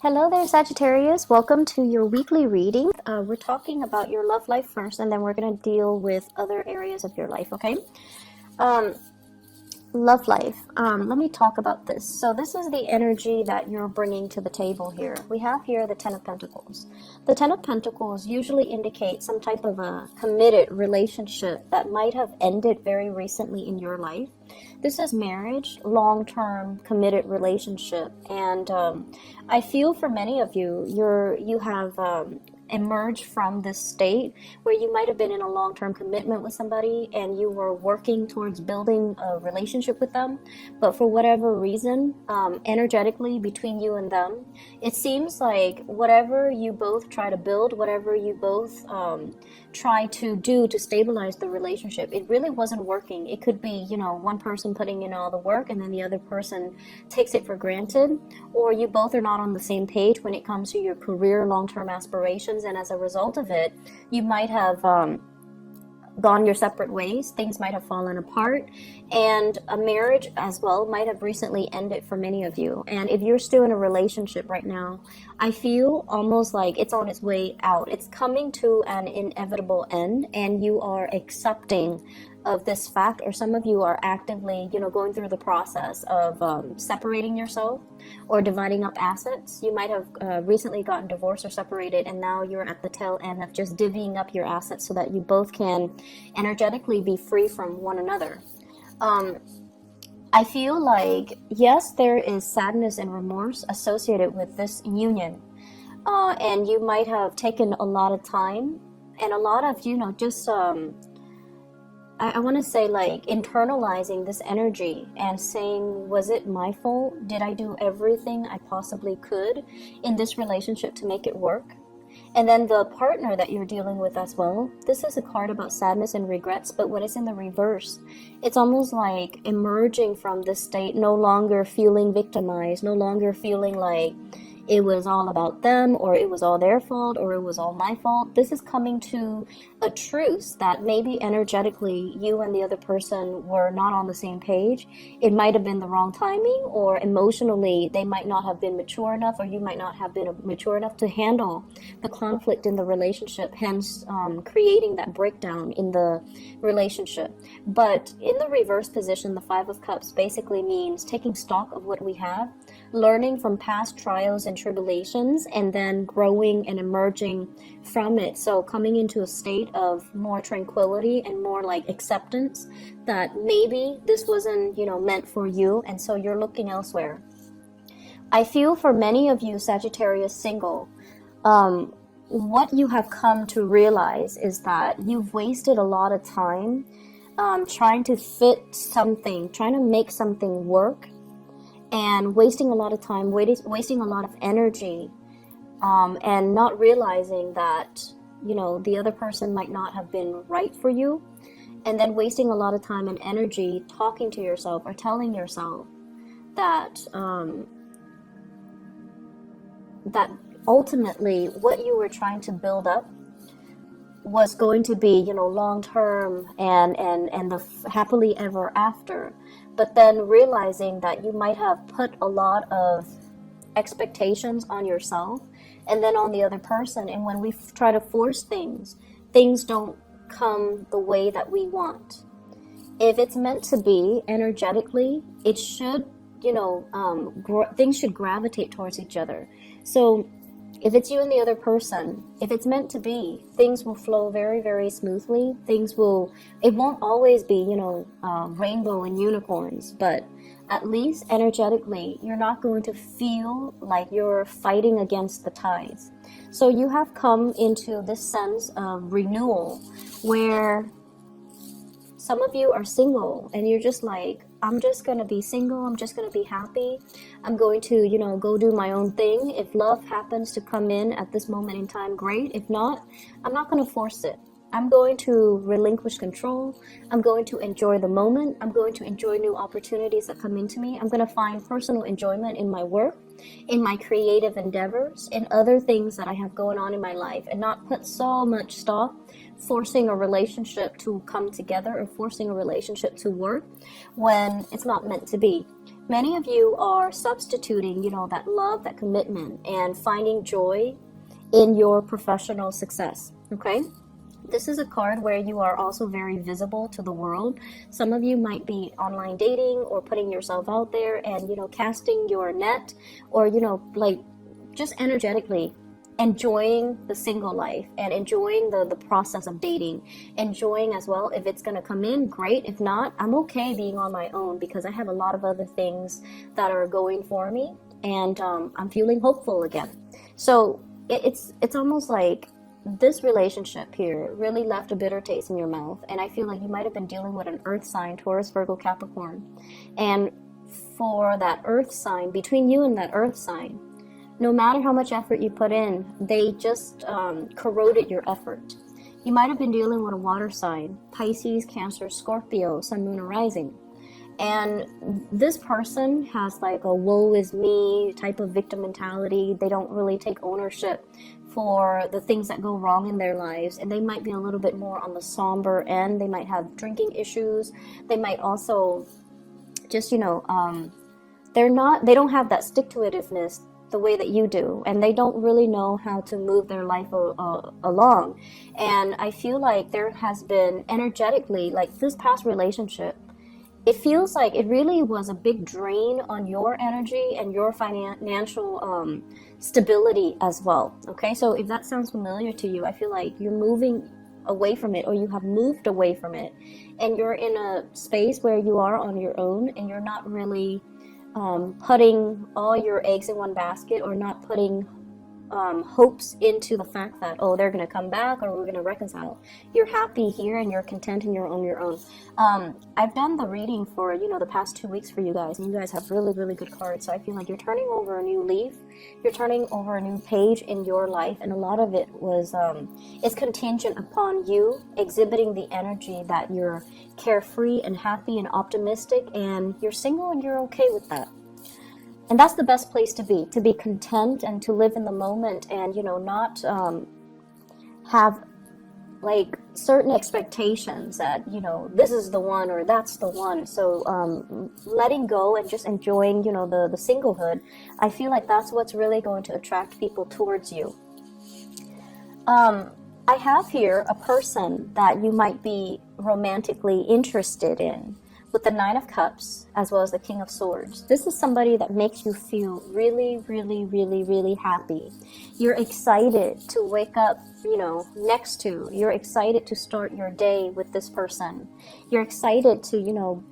Hello there, Sagittarius. Welcome to your weekly reading. We're talking about your love life first, and then we're going to deal with other areas of your life, okay? Um, Love life. Let me talk about this. So this is the energy that you're bringing to the table here. We have here the Ten of Pentacles. The Ten of Pentacles usually indicate some type of a committed relationship that might have ended very recently in your life. This is marriage, long-term committed relationship, and I feel for many of you, you have emerged from this state where you might have been in a long-term commitment with somebody and you were working towards building a relationship with them, but for whatever reason, energetically between you and them, it seems like whatever you both try to build, whatever you both try to do to stabilize the relationship, it really wasn't working. It could be, one person putting in all the work and then the other person takes it for granted, or you both are not on the same page when it comes to your career long-term aspirations, and as a result of it, you might have gone your separate ways. Things might have fallen apart, and a marriage as well might have recently ended for many of you. And if you're still in a relationship right now, I feel almost like it's on its way out. It's coming to an inevitable end, and you are accepting of this fact, or some of you are actively, going through the process of separating yourself or dividing up assets. You might have recently gotten divorced or separated, and now you're at the tail end of just divvying up your assets so that you both can energetically be free from one another. I feel like, yes, there is sadness and remorse associated with this union, and you might have taken a lot of time and a lot of, just I want to say, like, internalizing this energy and saying, was it my fault? Did I do everything I possibly could in this relationship to make it work? And then the partner that you're dealing with as well, this is a card about sadness and regrets, but when it's in the reverse, it's almost like emerging from this state, no longer feeling victimized, no longer feeling like it was all about them, or it was all their fault, or it was all my fault. This is coming to a truce that maybe energetically you and the other person were not on the same page. It might have been the wrong timing, or emotionally they might not have been mature enough, or you might not have been mature enough to handle the conflict in the relationship, hence creating that breakdown in the relationship. But in the reverse position, the Five of Cups basically means taking stock of what we have, learning from past trials and tribulations, and then growing and emerging from it. So coming into a state of more tranquility and more like acceptance that maybe this wasn't, meant for you, and so you're looking elsewhere. I feel for many of you Sagittarius single, what you have come to realize is that you've wasted a lot of time trying to fit something, trying to make something work, and wasting a lot of time, wasting a lot of energy, and not realizing that, the other person might not have been right for you, and then wasting a lot of time and energy talking to yourself or telling yourself that, that ultimately what you were trying to build up was going to be, long-term and the happily ever after. But then realizing that you might have put a lot of expectations on yourself and then on the other person. And when we try to force things, things don't come the way that we want. If it's meant to be energetically, it should, things should gravitate towards each other. So if it's you and the other person, if it's meant to be, things will flow very, very smoothly. It won't always be, rainbow and unicorns, but at least energetically, you're not going to feel like you're fighting against the tides. So you have come into this sense of renewal where some of you are single and you're just like, I'm just going to be single. I'm just going to be happy. I'm going to, go do my own thing. If love happens to come in at this moment in time, great. If not, I'm not going to force it. I'm going to relinquish control. I'm going to enjoy the moment. I'm going to enjoy new opportunities that come into me. I'm going to find personal enjoyment in my work, in my creative endeavors, in other things that I have going on in my life, and not put so much stock forcing a relationship to come together or forcing a relationship to work when it's not meant to be. Many of you are substituting, that love, that commitment, and finding joy in your professional success, okay? This is a card where you are also very visible to the world. Some of you might be online dating or putting yourself out there and, casting your net, or, like just energetically enjoying the single life and enjoying the process of dating, enjoying as well. If it's going to come in, great. If not, I'm okay being on my own because I have a lot of other things that are going for me, and I'm feeling hopeful again. So it's almost like this relationship here really left a bitter taste in your mouth, and I feel like you might have been dealing with an earth sign, Taurus, Virgo, Capricorn. And for that earth sign, between you and that earth sign, no matter how much effort you put in, they just corroded your effort. You might have been dealing with a water sign, Pisces, Cancer, Scorpio, Sun, Moon, or Rising. And this person has like a woe is me type of victim mentality. They don't really take ownership for the things that go wrong in their lives, and they might be a little bit more on the somber end. They might have drinking issues. They might also just, they don't have that stick-to-itiveness the way that you do, and they don't really know how to move their life along. And I feel like there has been energetically, like this past relationship, it feels like it really was a big drain on your energy and your financial stability as well. Okay, so if that sounds familiar to you, I feel like you're moving away from it, or you have moved away from it, and you're in a space where you are on your own, and you're not really putting all your eggs in one basket, or not putting hopes into the fact that, oh, they're going to come back or we're going to reconcile. You're happy here and you're content and you're on your own. I've done the reading for, the past 2 weeks for you guys, and you guys have really, really good cards. So I feel like you're turning over a new leaf. You're turning over a new page in your life, and a lot of it was, it's contingent upon you exhibiting the energy that you're carefree and happy and optimistic, and you're single and you're okay with that. And that's the best place to be content and to live in the moment, and, not have like certain expectations that, this is the one or that's the one. So letting go and just enjoying, the singlehood, I feel like that's what's really going to attract people towards you. I have here a person that you might be romantically interested in, with the Nine of Cups as well as the King of Swords. This is somebody that makes you feel really, really, really, really happy. You're excited to wake up, next to. You're excited to start your day with this person. You're excited to,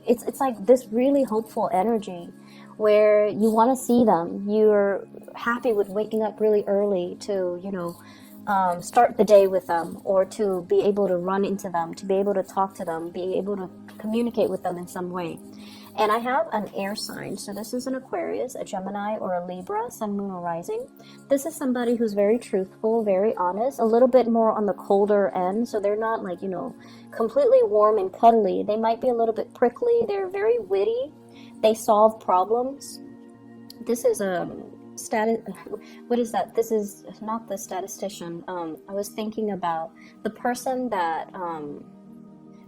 it's like this really hopeful energy where you want to see them. You're happy with waking up really early to, start the day with them, or to be able to run into them, to be able to talk to them, be able to communicate with them in some way. And I have an air sign, so this is an Aquarius, a Gemini, or a Libra, Sun, Moon, or Rising. This is somebody who's very truthful, very honest, a little bit more on the colder end, so they're not like, completely warm and cuddly. They might be a little bit prickly. They're very witty. They solve problems. This is a what is that? This is not the statistician. I was thinking about the person that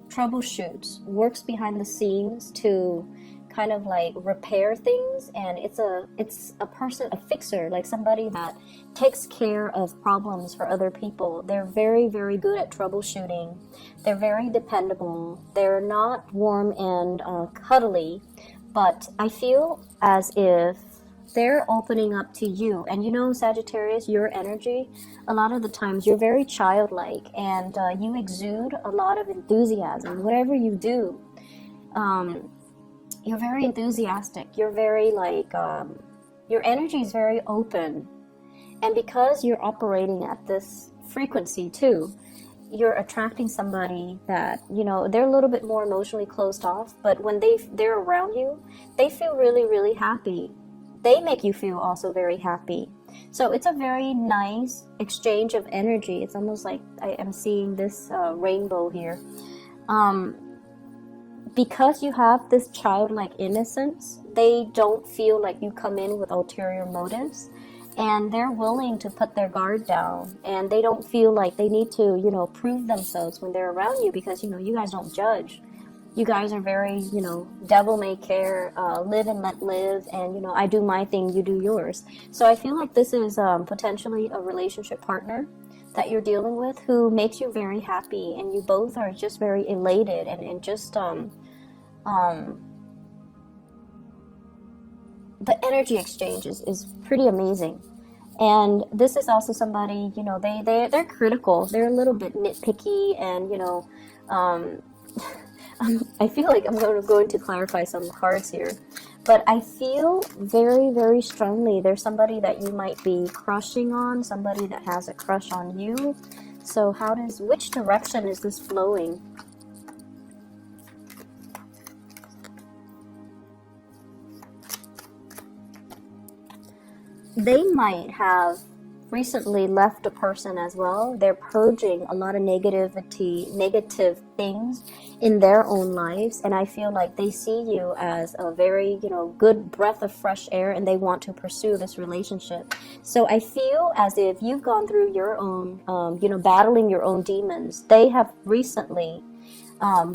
troubleshoots, works behind the scenes to kind of like repair things, and it's a person, a fixer, like somebody that takes care of problems for other people. They're very, very good at troubleshooting. They're very dependable. They're not warm and cuddly, but I feel as if they're opening up to you. And Sagittarius, your energy, a lot of the times you're very childlike, and you exude a lot of enthusiasm. Whatever you do, you're very enthusiastic. You're very your energy is very open. And because you're operating at this frequency too, you're attracting somebody that, they're a little bit more emotionally closed off, but when they're around you, they feel really, really happy. They make you feel also very happy. So it's a very nice exchange of energy. It's almost like I am seeing this rainbow here. Because you have this childlike innocence, they don't feel like you come in with ulterior motives, and they're willing to put their guard down, and they don't feel like they need to, prove themselves when they're around you, because, you guys don't judge. You guys are very, devil may care, live and let live, and I do my thing, you do yours. So I feel like this is potentially a relationship partner that you're dealing with who makes you very happy, and you both are just very elated, and just the energy exchange is pretty amazing. And this is also somebody, they're critical, they're a little bit nitpicky, and I feel like I'm going to clarify some cards here, but I feel very, very strongly there's somebody that you might be crushing on, somebody that has a crush on you. So which direction is this flowing? They might have recently left a person as well. They're purging a lot of negative things in their own lives, and I feel like they see you as a very, good breath of fresh air, and they want to pursue this relationship. So I feel as if you've gone through your own, battling your own demons. They have recently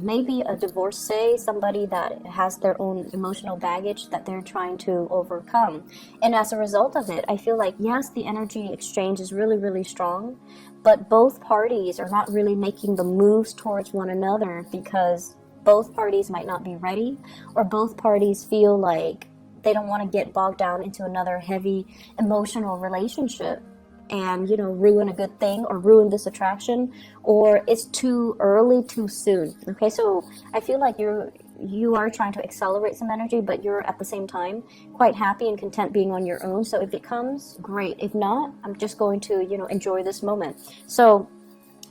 maybe a divorcee, somebody that has their own emotional baggage that they're trying to overcome. And as a result of it, I feel like, yes, the energy exchange is really, really strong, but both parties are not really making the moves towards one another because both parties might not be ready, or both parties feel like they don't want to get bogged down into another heavy emotional relationship and ruin a good thing, or ruin this attraction, or it's too early, too soon. Okay, so I feel like you are trying to accelerate some energy, but you're at the same time quite happy and content being on your own. So if it comes, great. If not, I'm just going to enjoy this moment. So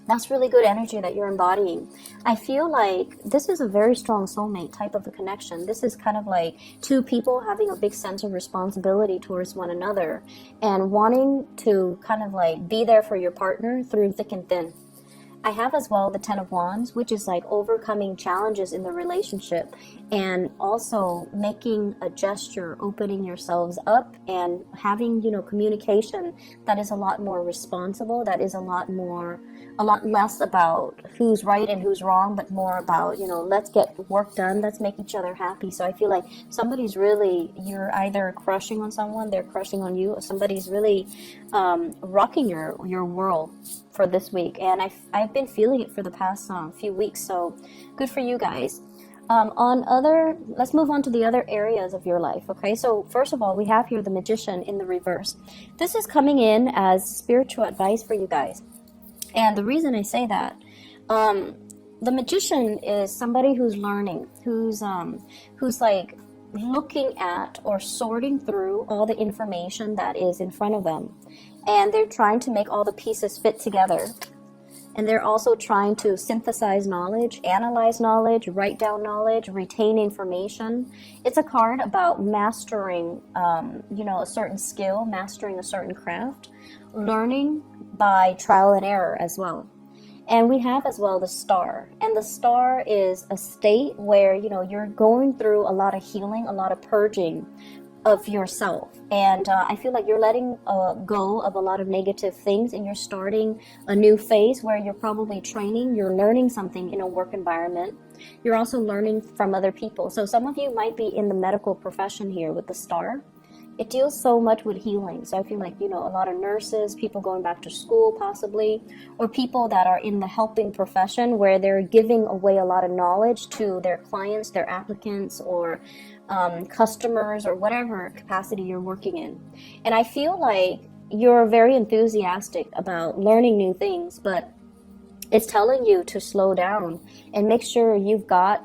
that's really good energy that you're embodying. I feel like this is a very strong soulmate type of a connection. This is kind of like two people having a big sense of responsibility towards one another and wanting to kind of like be there for your partner through thick and thin. I have as well the Ten of Wands, which is like overcoming challenges in the relationship and also making a gesture, opening yourselves up and having, communication that is a lot more responsible, that is a lot less about who's right and who's wrong, but more about, let's get work done, let's make each other happy. So I feel like you're either crushing on someone, they're crushing on you, or somebody's really rocking your world for this week. And I've been feeling it for the past few weeks, so good for you guys. Let's move on to the other areas of your life. Okay, so first of all, we have here the Magician in the reverse. This is coming in as spiritual advice for you guys. And the reason I say that, the Magician is somebody who's learning, who's like looking at or sorting through all the information that is in front of them. And they're trying to make all the pieces fit together. And they're also trying to synthesize knowledge, analyze knowledge, write down knowledge, retain information. It's a card about mastering, a certain skill, mastering a certain craft, learning by trial and error as well. And we have as well the Star. And the Star is a state where, you're going through a lot of healing, a lot of purging of yourself. And I feel like you're letting go of a lot of negative things, and you're starting a new phase where you're probably training, you're learning something in a work environment. You're also learning from other people. So some of you might be in the medical profession here with the Star. It deals so much with healing. So I feel like, a lot of nurses, people going back to school possibly, or people that are in the helping profession where they're giving away a lot of knowledge to their clients, their applicants, or customers, or whatever capacity you're working in. And I feel like you're very enthusiastic about learning new things, but it's telling you to slow down and make sure you've got,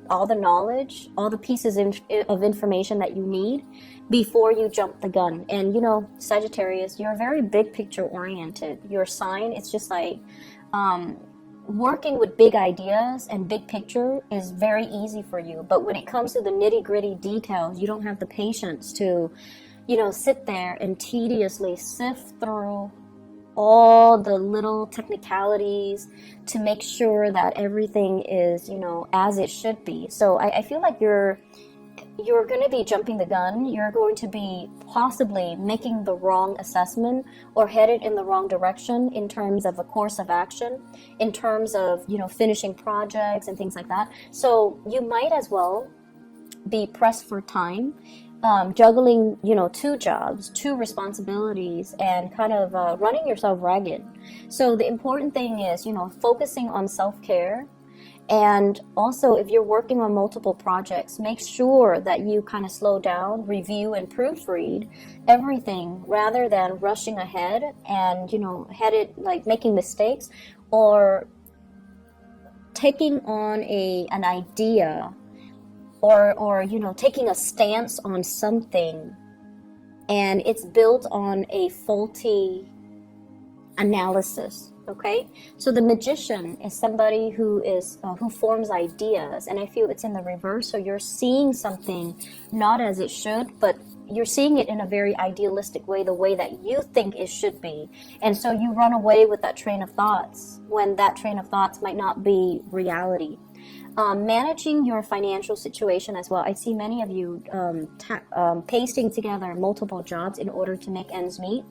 all the knowledge, all the pieces of information that you need before you jump the gun. And, Sagittarius, you're very big picture oriented. Your sign, it's just like, working with big ideas and big picture is very easy for you. But when it comes to the nitty gritty details, you don't have the patience to, sit there and tediously sift through all the little technicalities to make sure that everything is, as it should be. So I feel like you're you're going to be jumping the gun. You're going to be possibly making the wrong assessment or headed in the wrong direction in terms of a course of action, in terms of, finishing projects and things like that. So you might as well be pressed for time, juggling, two jobs, two responsibilities, and kind of running yourself ragged. So the important thing is, focusing on self-care. And also, if you're working on multiple projects, make sure that you kind of slow down, review, and proofread everything rather than rushing ahead and, headed like making mistakes or taking on an idea or taking a stance on something and it's built on a faulty analysis. Okay, so the magician is somebody who forms ideas, and I feel it's in the reverse. So you're seeing something not as it should, but you're seeing it in a very idealistic way, the way that you think it should be. And so you run away with that train of thoughts when that train of thoughts might not be reality. Managing your financial situation as well. I see many of you pasting together multiple jobs in order to make ends meet.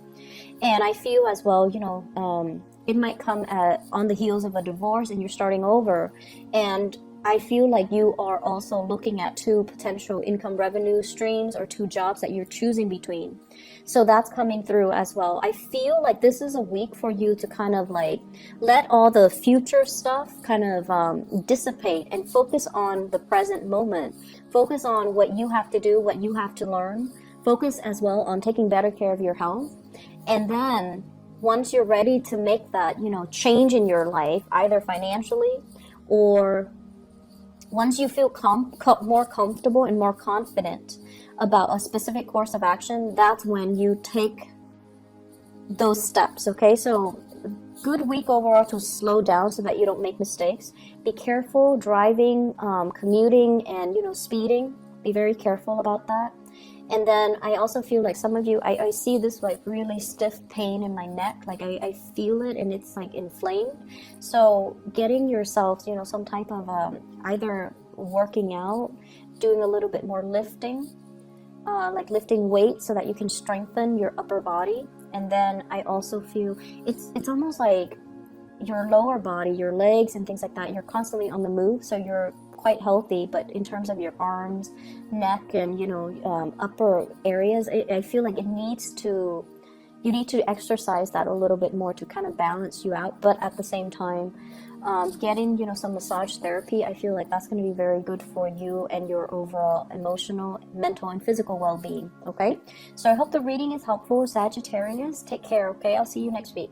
And I feel as well, it might come on the heels of a divorce and you're starting over. And I feel like you are also looking at two potential income revenue streams or two jobs that you're choosing between. So that's coming through as well. I feel like this is a week for you to kind of like let all the future stuff kind of dissipate and focus on the present moment. Focus on what you have to do, what you have to learn. Focus as well on taking better care of your health. And then once you're ready to make that, change in your life, either financially or once you feel more comfortable and more confident about a specific course of action, that's when you take those steps, okay? So good week overall to slow down so that you don't make mistakes. Be careful driving, commuting, and, speeding. Be very careful about that. And then I also feel like some of you, I see this like really stiff pain in my neck. Like I feel it and it's like inflamed. So getting yourself, some type of either working out, doing a little bit more lifting, like lifting weights so that you can strengthen your upper body. And then I also feel it's almost like your lower body, your legs and things like that, you're constantly on the move. So you're quite healthy, but in terms of your arms, neck, and upper areas, I feel like you need to exercise that a little bit more to kind of balance you out. But at the same time, getting some massage therapy, I feel like that's going to be very good for you and your overall emotional, mental, and physical well-being. Okay, so I hope the reading is helpful, Sagittarius. Take care. Okay, I'll see you next week.